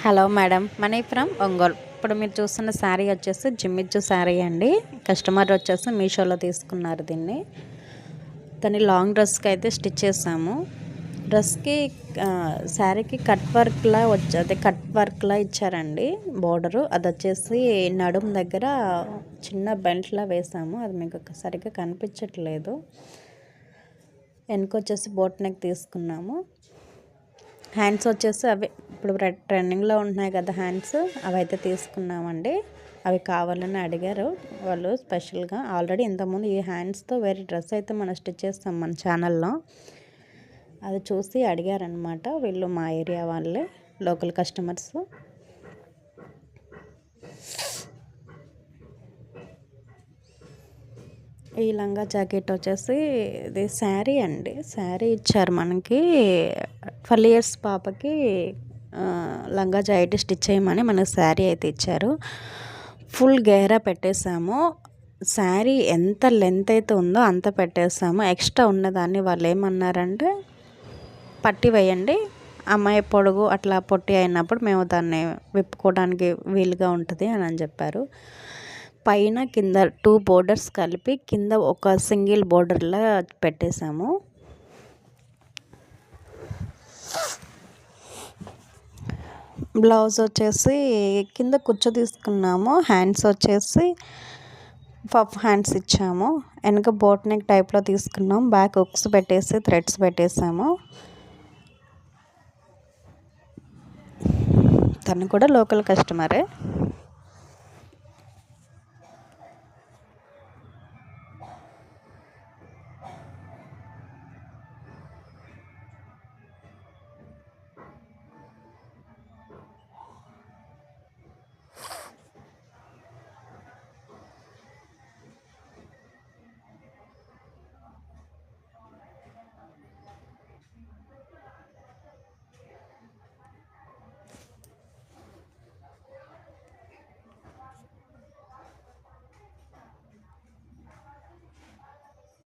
Hello madam, money from Ongole. ఇప్పుడు మీరు చూస్తున్న శారీ వచ్చేసి జిమ్మిచ్చు శారీ అండి. కస్టమర్ వచ్చేసి మీషోలో తీసుకున్నారు దీన్ని. దాన్ని లాంగ్ డ్రెస్కి అయితే స్టిచ్ చేసాము. డ్రెస్కి శారీకి కట్ వర్క్లా అదే కట్ వర్క్లా ఇచ్చారండి బోర్డరు. అది వచ్చేసి నడుం దగ్గర చిన్న బెల్ట్లా వేసాము. అది మీకు సరిగ్గా కనిపించట్లేదు. వెనకొచ్చేసి బోట్ నెక్ తీసుకున్నాము. హ్యాండ్స్ వచ్చేసి అవి ఇప్పుడు ట్రెండింగ్లో ఉంటున్నాయి కదా హ్యాండ్స్, అవి అయితే తీసుకున్నామండి. అవి కావాలని అడిగారు వాళ్ళు స్పెషల్గా. ఆల్రెడీ ఇంతకుముందు ఈ హ్యాండ్స్తో వేరే డ్రెస్ అయితే మనం స్టిచ్ చేస్తాం మన ఛానల్లో. అది చూసి అడిగారనమాట వీళ్ళు, మా ఏరియా వాళ్ళే, లోకల్ కస్టమర్స్. ఈ లంగా జాకెట్ వచ్చేసి ఇది శారీ అండి. శారీ ఇచ్చారు మనకి. 12 years పాపకి లంగా జాకెట్ స్టిచ్ చేయమని మనకి శారీ అయితే ఇచ్చారు. ఫుల్ గేరా పెట్టేసాము. శారీ ఎంత లెంత్ అయితే ఉందో అంత పెట్టేసాము. ఎక్స్ట్రా ఉన్నదాన్ని వాళ్ళు ఏమన్నారంటే పట్టి వేయండి, అమ్మాయి పొడుగు అట్లా పొట్టి అయినప్పుడు మేము దాన్ని విప్పుకోవడానికి వీలుగా ఉంటుంది అని చెప్పారు. పైన కింద 2 బోర్డర్స్ కలిపి కింద ఒక సింగిల్ బోర్డర్లా పెట్టేసాము. బ్లౌజ్ వచ్చేసి కింద కుచ్చు తీసుకున్నాము. హ్యాండ్స్ వచ్చేసి పఫ్ హ్యాండ్స్ ఇచ్చాము. వెనక బోట్ నెక్ టైప్లో తీసుకున్నాం. బ్యాక్ హుక్స్ పెట్టేసి థ్రెడ్స్ పెట్టేసాము. తను కూడా లోకల్ కస్టమరే.